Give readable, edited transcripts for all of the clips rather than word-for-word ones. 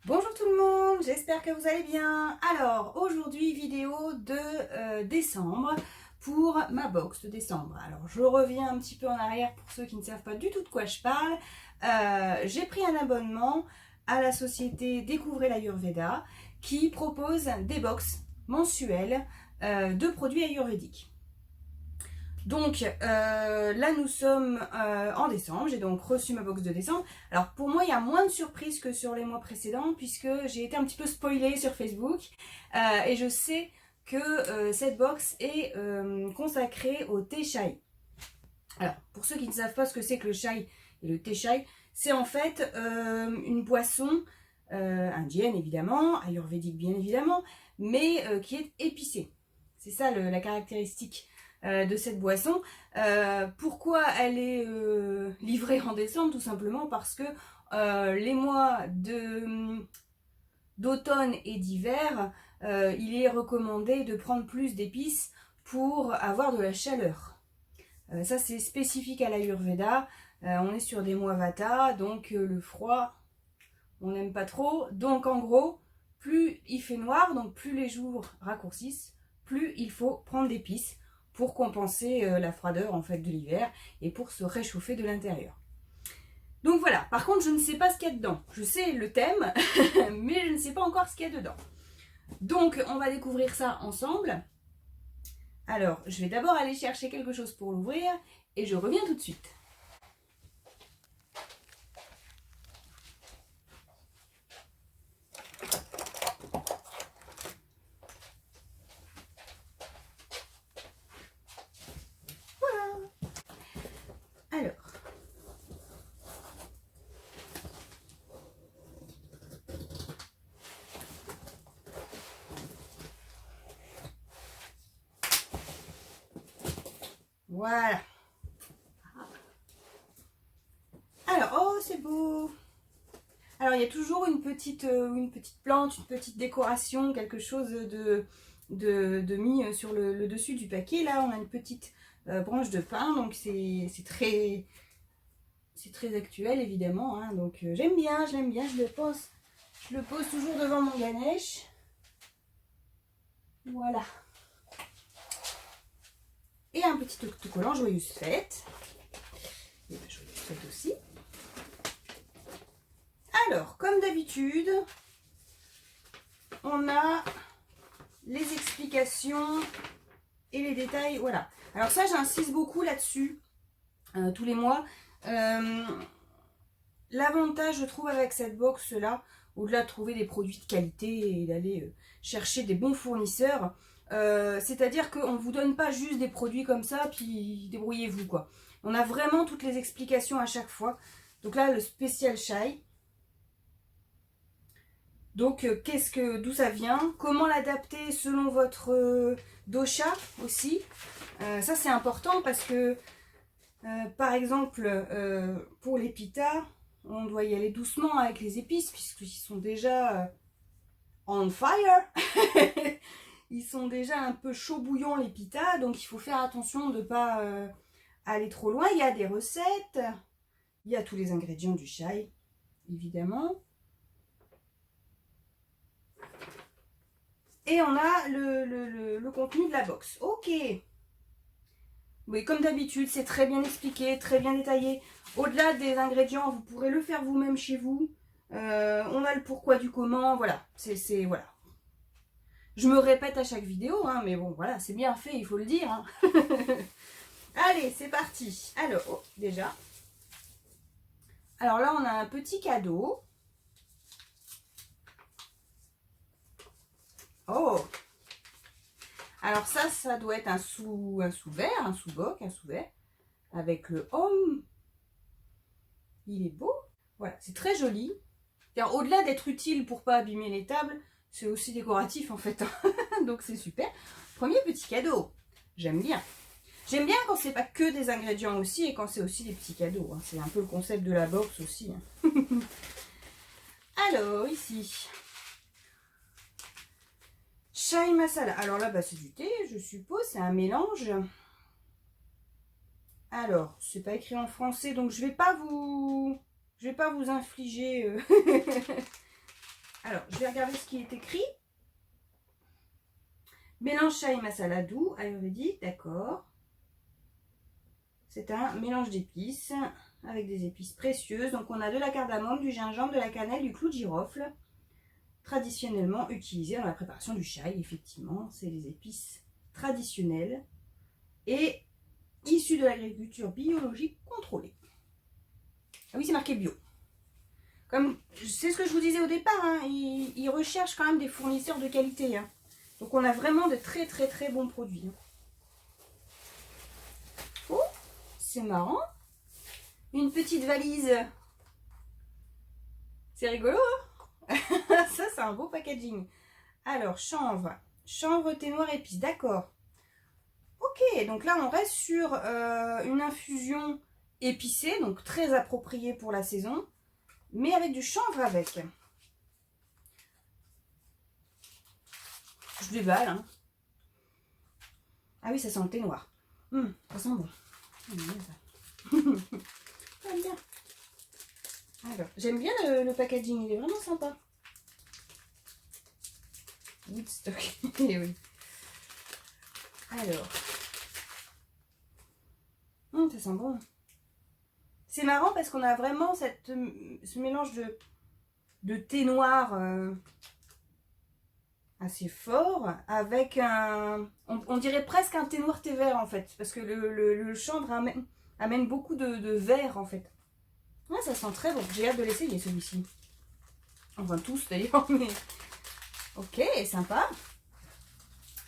Bonjour tout le monde, j'espère que vous allez bien. Alors aujourd'hui vidéo de décembre pour ma box de décembre. Alors je reviens un petit peu en arrière pour ceux qui ne savent pas du tout de quoi je parle. J'ai pris un abonnement à la société Découvrez l'Ayurveda qui propose des box mensuelles de produits ayurvédiques. Donc là nous sommes en décembre, j'ai donc reçu ma box de décembre. Alors pour moi il y a moins de surprises que sur les mois précédents puisque j'ai été un petit peu spoilée sur Facebook et je sais que cette box est consacrée au thé chai. Alors pour ceux qui ne savent pas ce que c'est que le chai et le thé chai, c'est en fait une boisson indienne évidemment, ayurvédique bien évidemment, mais qui est épicée. C'est ça la caractéristique de cette boisson. Pourquoi elle est livrée en décembre? Tout simplement parce que les mois d'automne et d'hiver, il est recommandé de prendre plus d'épices pour avoir de la chaleur. Ça c'est spécifique à l'Ayurveda. On est sur des mois Vata, donc le froid, on n'aime pas trop. Donc en gros, plus il fait noir, donc plus les jours raccourcissent, plus il faut prendre d'épices pour compenser la froideur en fait de l'hiver et pour se réchauffer de l'intérieur. Donc voilà, par contre je ne sais pas ce qu'il y a dedans. Je sais le thème, mais je ne sais pas encore ce qu'il y a dedans. Donc on va découvrir ça ensemble. Alors je vais d'abord aller chercher quelque chose pour l'ouvrir et je reviens tout de suite. Alors, voilà. Alors, oh, c'est beau. Alors, il y a toujours une petite plante, une petite décoration, quelque chose de mis sur le dessus du paquet. Là, on a une petite branche de pin, donc c'est très actuel, évidemment. Hein. Donc, j'aime bien, je l'aime bien. Je le pose toujours devant mon Ganesh. Voilà. Et un petit autocollant, joyeuse fête. Et ben, joyeuse fête aussi. Alors, comme d'habitude, on a les explications et les détails. Voilà. Alors ça, j'insiste beaucoup là-dessus tous les mois. L'avantage, je trouve, avec cette box-là, au-delà de trouver des produits de qualité et d'aller chercher des bons fournisseurs, c'est-à-dire qu'on ne vous donne pas juste des produits comme ça, puis débrouillez-vous, quoi. On a vraiment toutes les explications à chaque fois. Donc là, le spécial chai. Donc, d'où ça vient? Comment l'adapter selon votre dosha aussi? Ça, c'est important parce que, par exemple, pour les pitas, on doit y aller doucement avec les épices puisqu'ils sont déjà on fire. Ils sont déjà un peu chaud bouillants les pitas, donc il faut faire attention de ne pas aller trop loin. Il y a des recettes, il y a tous les ingrédients du chai, évidemment. Et on a le contenu de la box. Ok. Oui, comme d'habitude, c'est très bien expliqué, très bien détaillé. Au-delà des ingrédients, vous pourrez le faire vous-même chez vous. On a le pourquoi du comment, voilà. Voilà. Je me répète à chaque vidéo, hein, mais bon, voilà, c'est bien fait, il faut le dire. Hein. Allez, c'est parti. Alors, oh, déjà. Alors là, on a un petit cadeau. Oh! Alors ça doit être un sous-verre, un sous-boc, un sous-verre. Avec le homme. Il est beau. Voilà, c'est très joli. Au-delà d'être utile pour pas abîmer les tables, c'est aussi décoratif en fait. Donc c'est super. Premier petit cadeau. J'aime bien. J'aime bien quand c'est pas que des ingrédients aussi et quand c'est aussi des petits cadeaux. Hein. C'est un peu le concept de la box aussi. Hein. Alors, ici. Chai masala. Alors là, bah, c'est du thé, je suppose. C'est un mélange. Alors, c'est pas écrit en français, donc je vais pas vous infliger Alors, je vais regarder ce qui est écrit. Mélange chai masala doux, ayurvédique, d'accord. C'est un mélange d'épices avec des épices précieuses. Donc, on a de la cardamome, du gingembre, de la cannelle, du clou de girofle. Traditionnellement utilisés dans la préparation du chai, effectivement. C'est des épices traditionnelles et issues de l'agriculture biologique contrôlée. Ah oui, c'est marqué bio. Comme c'est ce que je vous disais au départ, hein, ils recherchent quand même des fournisseurs de qualité. Hein. Donc on a vraiment de très très très bons produits. Hein. Oh, c'est marrant. Une petite valise. C'est rigolo, hein. Ça, c'est un beau packaging. Alors, chanvre. Chanvre, thé noir, épices. D'accord. Ok, donc là, on reste sur une infusion épicée, donc très appropriée pour la saison, mais avec du chanvre avec. Je déballe, hein. Ah oui, ça sent le thé noir. Ça sent bon. J'aime bien. Alors, j'aime bien le packaging, il est vraiment sympa. Woodstock, oui. Alors, ça sent bon. C'est marrant parce qu'on a vraiment ce mélange de thé noir assez fort avec on dirait presque un thé noir thé vert en fait, parce que le chanvre amène beaucoup de vert en fait. Ouais, ça sent très bon. J'ai hâte de l'essayer celui-ci. Enfin tous d'ailleurs, mais ok, sympa.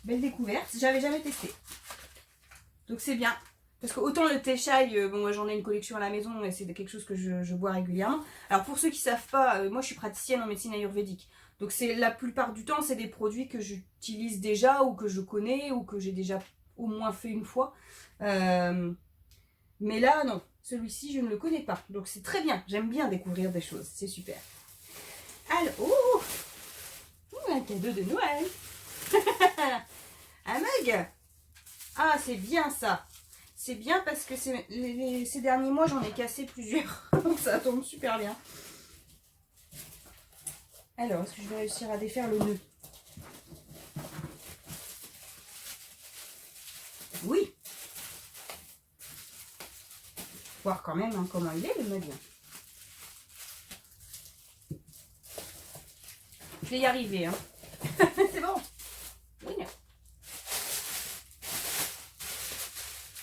Belle découverte. J'avais jamais testé. Donc c'est bien. Parce que autant le thé chai, bon moi j'en ai une collection à la maison et c'est quelque chose que je bois régulièrement. Alors pour ceux qui ne savent pas, moi je suis praticienne en médecine ayurvédique. Donc c'est la plupart du temps c'est des produits que j'utilise déjà ou que je connais ou que j'ai déjà au moins fait une fois. Mais là non, celui-ci je ne le connais pas. Donc c'est très bien, j'aime bien découvrir des choses, c'est super. Alors, oh, un cadeau de Noël. Un mug. Ah c'est bien ça. C'est bien parce que ces derniers mois, j'en ai cassé plusieurs. Donc ça tombe super bien. Alors, est-ce que je vais réussir à défaire le nœud? Oui. Voir quand même hein, comment il est, le mug. Je vais y arriver. Hein. C'est bon. Oui.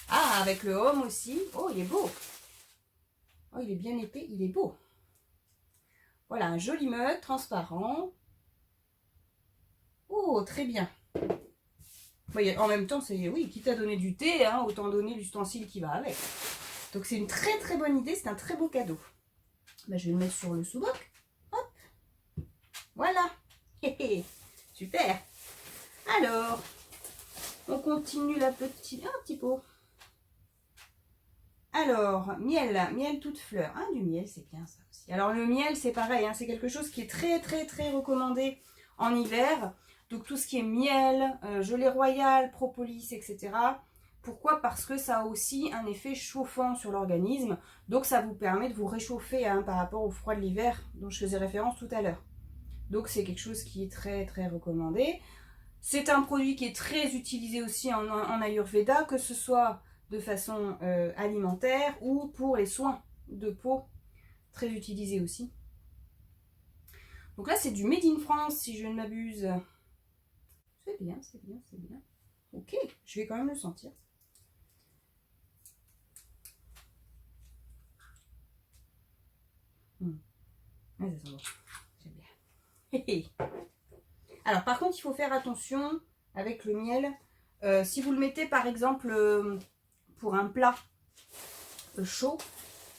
Ah, avec le home aussi. Oh, il est beau. Oh, il est bien épais, il est beau. Voilà, un joli mug transparent. Oh, très bien. Oui, en même temps, c'est oui, quitte à donner du thé, hein, autant donner l'ustensile qui va avec. Donc c'est une très très bonne idée, c'est un très beau cadeau. Ben, je vais le mettre sur le sous-boc. Hop. Voilà. Super. Alors, on continue un petit pot. Alors, miel toute fleur. Ah, du miel, c'est bien ça aussi. Alors, le miel, c'est pareil, hein, c'est quelque chose qui est très, très, très recommandé en hiver. Donc, tout ce qui est miel, gelée royale, propolis, etc. Pourquoi? Parce que ça a aussi un effet chauffant sur l'organisme. Donc, ça vous permet de vous réchauffer hein, par rapport au froid de l'hiver dont je faisais référence tout à l'heure. Donc, c'est quelque chose qui est très, très recommandé. C'est un produit qui est très utilisé aussi en Ayurveda, que ce soit de façon alimentaire ou pour les soins de peau, très utilisé aussi. Donc là, c'est du Made in France, si je ne m'abuse. C'est bien, c'est bien, c'est bien. Ok, je vais quand même le sentir. Ah, ça sent bon. J'aime bien. Alors, par contre, il faut faire attention avec le miel. Si vous le mettez, par exemple, pour un plat chaud,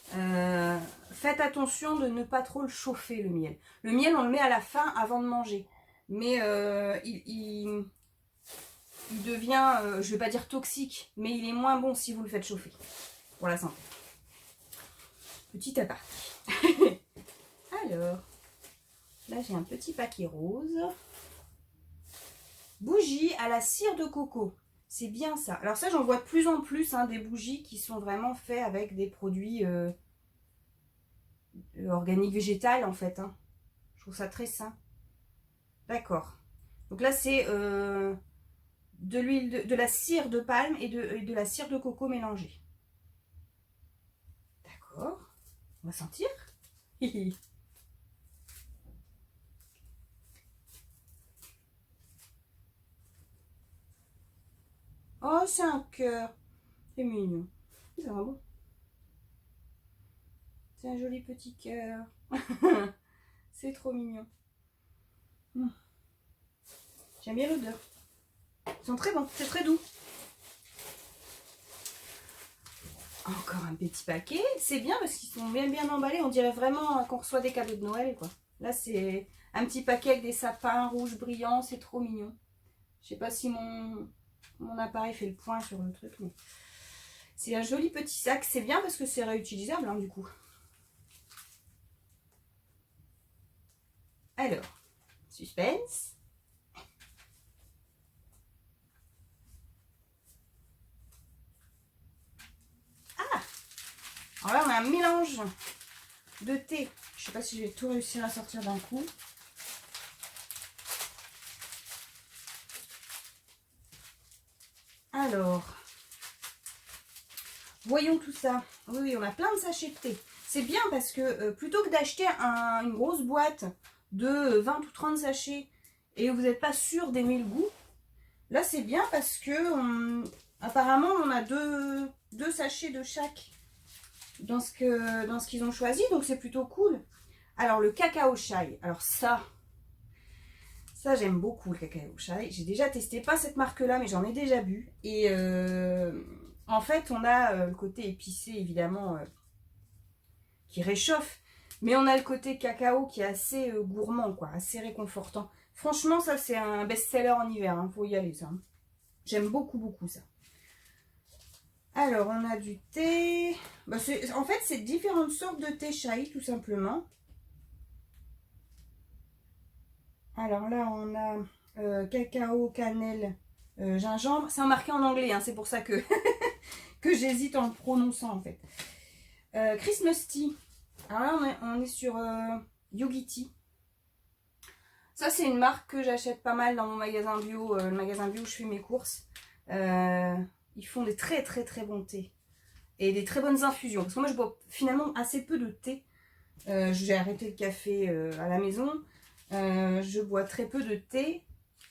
faites attention de ne pas trop le chauffer, le miel. Le miel, on le met à la fin avant de manger. Mais il devient, je ne vais pas dire toxique, mais il est moins bon si vous le faites chauffer. Pour la santé. Petit aparté. Alors, là j'ai un petit paquet rose. Bougies à la cire de coco. C'est bien ça. Alors ça, j'en vois de plus en plus hein, des bougies qui sont vraiment faits avec des produits organiques végétales en fait. Hein. Je trouve ça très sain. D'accord. Donc là, c'est de l'huile, de la cire de palme et de la cire de coco mélangée. D'accord. On va sentir. Oh, c'est un cœur. C'est mignon. C'est vraiment bon. C'est un joli petit cœur. C'est trop mignon. J'aime bien l'odeur. Ils sont très bons, c'est très doux. Encore un petit paquet. C'est bien parce qu'ils sont bien emballés. On dirait vraiment qu'on reçoit des cadeaux de Noël, quoi. Là, c'est un petit paquet avec des sapins rouges brillants. C'est trop mignon. Je sais pas si mon appareil fait le point sur le truc, mais c'est un joli petit sac. C'est bien parce que c'est réutilisable, hein, du coup. Alors, suspense. Alors là, on a un mélange de thé. Je sais pas si je vais tout réussir à sortir d'un coup. Alors, voyons tout ça. Oui, on a plein de sachets de thé. C'est bien parce que plutôt que d'acheter une grosse boîte de 20 ou 30 sachets et où vous n'êtes pas sûr d'aimer le goût, là c'est bien parce que apparemment on a deux sachets de chaque dans ce qu'ils ont choisi, donc c'est plutôt cool. Alors le cacao chai, alors ça j'aime beaucoup le cacao chai. J'ai déjà testé, pas cette marque là, mais j'en ai déjà bu. Et en fait on a le côté épicé évidemment qui réchauffe, mais on a le côté cacao qui est assez gourmand, quoi, assez réconfortant. Franchement ça c'est un best-seller en hiver, hein, faut y aller ça. J'aime beaucoup ça. Alors, on a du thé. Bah, en fait, c'est différentes sortes de thé chai, tout simplement. Alors là, on a cacao, cannelle, gingembre. C'est marqué en anglais, hein, c'est pour ça que, que j'hésite en le prononçant, en fait. Christmas tea. Alors là, on est sur Yogi Tea. Ça, c'est une marque que j'achète pas mal dans mon magasin bio, le magasin bio où je fais mes courses. Ils font des très bons thés et des très bonnes infusions. Parce que moi, je bois finalement assez peu de thé. J'ai arrêté le café à la maison. Je bois très peu de thé,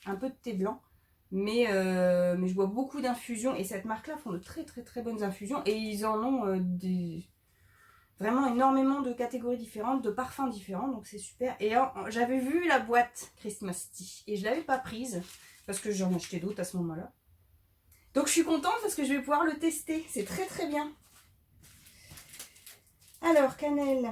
un peu de thé blanc. Mais je bois beaucoup d'infusions. Et cette marque-là font de très bonnes infusions. Et ils en ont vraiment énormément de catégories différentes, de parfums différents. Donc c'est super. Et j'avais vu la boîte Christmas Tea. Et je ne l'avais pas prise. Parce que j'en achetais d'autres à ce moment-là. Donc je suis contente parce que je vais pouvoir le tester. C'est très bien. Alors, cannelle.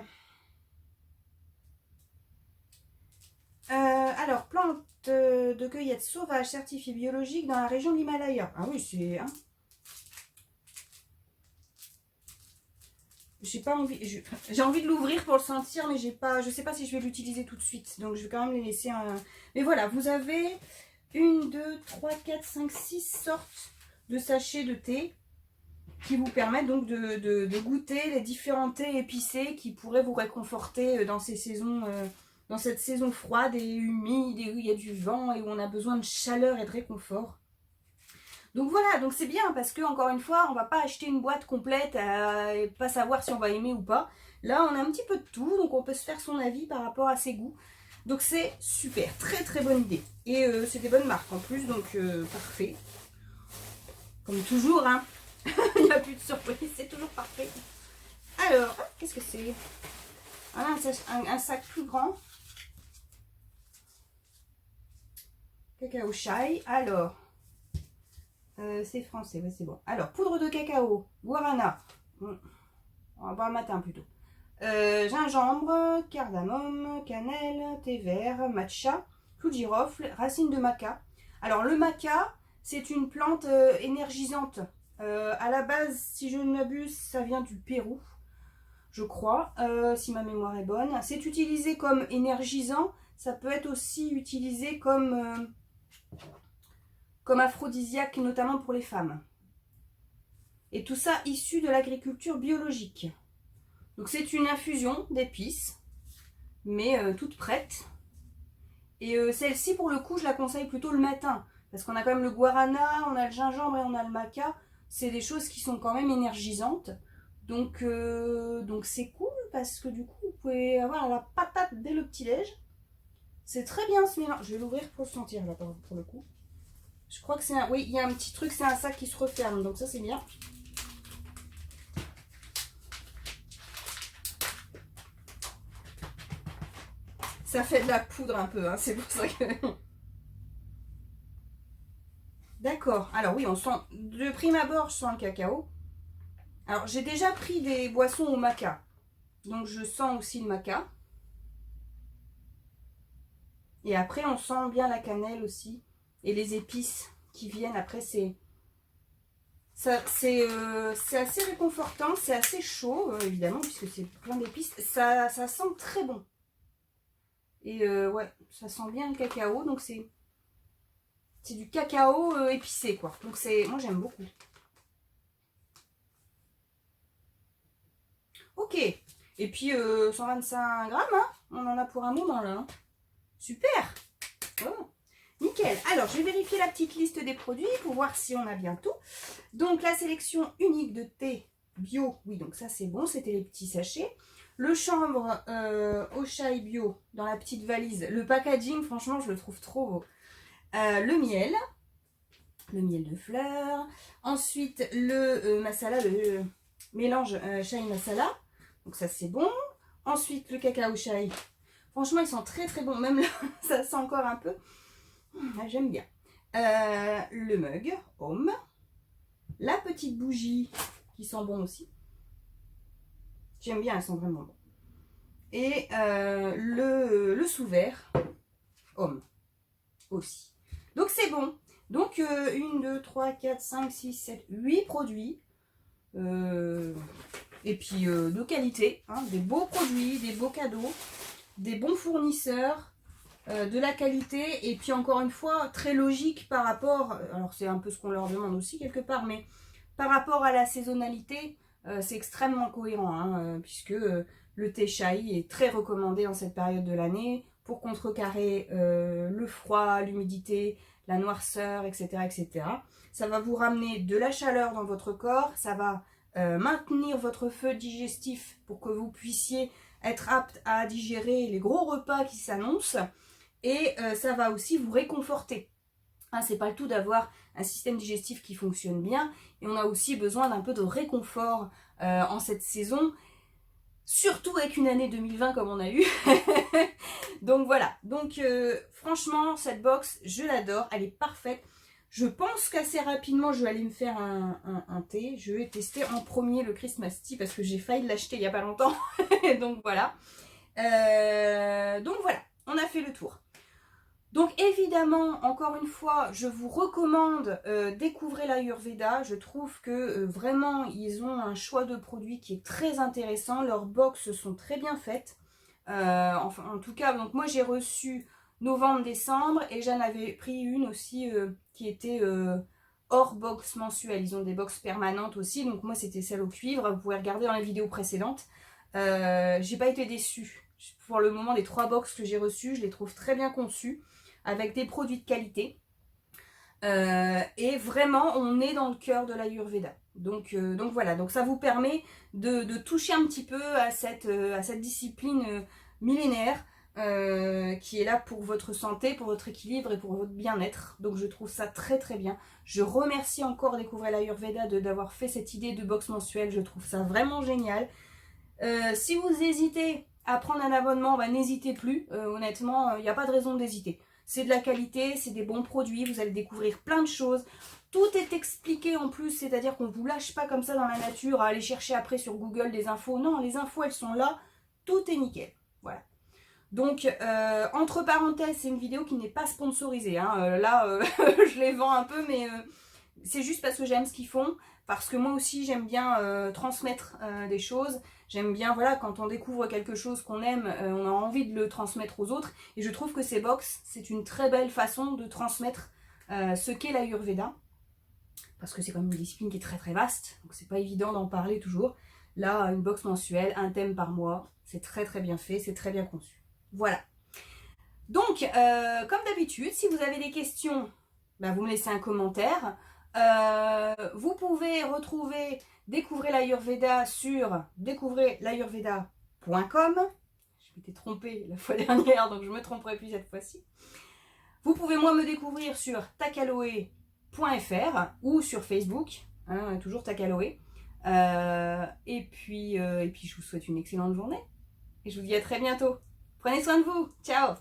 Alors, plante de cueillette sauvage certifiée biologique dans la région de l'Himalaya. Ah oui, c'est... Hein. J'ai pas envie... J'ai envie de l'ouvrir pour le sentir, mais j'ai pas... Je sais pas si je vais l'utiliser tout de suite. Donc, je vais quand même les laisser... Mais voilà, vous avez 1, 2, 3, 4, 5, 6 sortes de sachets de thé qui vous permettent donc de goûter les différents thés épicés qui pourraient vous réconforter dans ces saisons, dans cette saison froide et humide et où il y a du vent et où on a besoin de chaleur et de réconfort. Donc voilà, donc c'est bien parce que encore une fois, on va pas acheter une boîte complète et pas savoir si on va aimer ou pas. Là, on a un petit peu de tout, donc on peut se faire son avis par rapport à ses goûts. Donc c'est super, très bonne idée. Et c'est des bonnes marques en plus, donc parfait. Comme toujours, hein. Il n'y a plus de surprise, c'est toujours parfait. Alors, qu'est-ce que c'est? Voilà, un sac plus grand. Cacao chai. Alors, c'est français, ouais, c'est bon. Alors, poudre de cacao, guarana. On va boire le matin plutôt. Gingembre, cardamome, cannelle, thé vert, matcha, clou de girofle, racine de maca. Alors, le maca, c'est une plante énergisante. À la base, si je ne m'abuse, ça vient du Pérou, je crois, si ma mémoire est bonne. C'est utilisé comme énergisant, ça peut être aussi utilisé comme aphrodisiaque, notamment pour les femmes. Et tout ça issu de l'agriculture biologique. Donc c'est une infusion d'épices, mais toute prête. Et celle-ci, pour le coup, je la conseille plutôt le matin. Parce qu'on a quand même le guarana, on a le gingembre et on a le maca. C'est des choses qui sont quand même énergisantes. Donc c'est cool parce que du coup, vous pouvez avoir la patate dès le petit-déj. C'est très bien ce mélange. Je vais l'ouvrir pour le sentir là pour le coup. Je crois que c'est un... Oui, il y a un petit truc, c'est un sac qui se referme. Donc ça, c'est bien. Ça fait de la poudre un peu, hein, c'est pour ça que... D'accord. Alors oui, on sent... De prime abord, je sens le cacao. Alors, j'ai déjà pris des boissons au maca. Donc, je sens aussi le maca. Et après, on sent bien la cannelle aussi. Et les épices qui viennent. Après, c'est assez réconfortant. C'est assez chaud, évidemment, puisque c'est plein d'épices. Ça sent très bon. Et ouais, ça sent bien le cacao. Donc, c'est du cacao épicé, quoi. Donc, moi, j'aime beaucoup. Ok. Et puis, 125 grammes, hein, on en a pour un moment, là. Hein. Super. Oh. Nickel. Alors, je vais vérifier la petite liste des produits pour voir si on a bien tout. Donc, la sélection unique de thé bio. Oui, donc ça, c'est bon. C'était les petits sachets. Le chanvre au chai bio dans la petite valise. Le packaging, franchement, je le trouve trop beau. Le miel de fleurs. Ensuite, le masala, le mélange chai masala. Donc ça, c'est bon. Ensuite, le cacao chai. Franchement, ils sont très très bons. Même là, ça sent encore un peu. J'aime bien. Le mug, home. La petite bougie, qui sent bon aussi. J'aime bien, elles sont vraiment bonnes. Et le sous-verre, home, aussi. Donc c'est bon. Donc 1, 2, 3, 4, 5, 6, 7, 8 produits. Et puis de qualité. Hein, des beaux produits, des beaux cadeaux, des bons fournisseurs. De la qualité et puis encore une fois très logique par rapport, alors c'est un peu ce qu'on leur demande aussi quelque part, mais par rapport à la saisonnalité c'est extrêmement cohérent hein, puisque le thé chai est très recommandé en cette période de l'année pour contrecarrer le froid, l'humidité, la noirceur, etc., etc. Ça va vous ramener de la chaleur dans votre corps, ça va maintenir votre feu digestif pour que vous puissiez être apte à digérer les gros repas qui s'annoncent. Et ça va aussi vous réconforter. Hein, c'est pas le tout d'avoir un système digestif qui fonctionne bien. Et on a aussi besoin d'un peu de réconfort en cette saison. Surtout avec une année 2020 comme on a eu. Donc voilà. Donc franchement, cette box, je l'adore. Elle est parfaite. Je pense qu'assez rapidement, je vais aller me faire un thé. Je vais tester en premier le Christmas Tea parce que j'ai failli l'acheter il n'y a pas longtemps. Donc voilà. On a fait le tour. Donc évidemment, encore une fois, je vous recommande découvrir l'Ayurveda. Je trouve que vraiment, ils ont un choix de produits qui est très intéressant. Leurs box sont très bien faites. Enfin, en tout cas, donc moi j'ai reçu novembre-décembre et j'en avais pris une aussi qui était hors box mensuelle. Ils ont des box permanentes aussi. Donc moi c'était celle au cuivre. Vous pouvez regarder dans les vidéos précédentes. J'ai pas été déçue. Pour le moment, les 3 box que j'ai reçues, je les trouve très bien conçues, avec des produits de qualité. Et vraiment, on est dans le cœur de l'Ayurveda. Donc voilà, donc ça vous permet de toucher un petit peu à cette discipline millénaire qui est là pour votre santé, pour votre équilibre et pour votre bien-être. Donc je trouve ça très très bien. Je remercie encore Découvrir l'Ayurveda d'avoir fait cette idée de box mensuelle. Je trouve ça vraiment génial. Si vous hésitez à prendre un abonnement, bah, n'hésitez plus. Honnêtement, il n'y a pas de raison d'hésiter. C'est de la qualité, c'est des bons produits, vous allez découvrir plein de choses. Tout est expliqué en plus, c'est-à-dire qu'on ne vous lâche pas comme ça dans la nature à aller chercher après sur Google des infos. Non, les infos, elles sont là, tout est nickel. Voilà. Donc, entre parenthèses, c'est une vidéo qui n'est pas sponsorisée. Hein. Là, je les vends un peu, mais c'est juste parce que j'aime ce qu'ils font. Parce que moi aussi, j'aime bien transmettre des choses. J'aime bien, voilà, quand on découvre quelque chose qu'on aime, on a envie de le transmettre aux autres. Et je trouve que ces box, c'est une très belle façon de transmettre ce qu'est l'Ayurveda. Parce que c'est quand même une discipline qui est très très vaste. Donc c'est pas évident d'en parler toujours. Là, une box mensuelle, un thème par mois, c'est très très bien fait, c'est très bien conçu. Voilà. Donc, comme d'habitude, si vous avez des questions, vous me laissez un commentaire. Vous pouvez retrouver Découvrez l'Ayurveda sur découvrirlayurveda.com. Je m'étais trompée la fois dernière, donc je ne me tromperai plus cette fois-ci. Vous pouvez moi me découvrir sur takaloe.fr ou sur Facebook, toujours Takaloe. Et puis je vous souhaite une excellente journée et je vous dis à très bientôt. Prenez soin de vous. Ciao!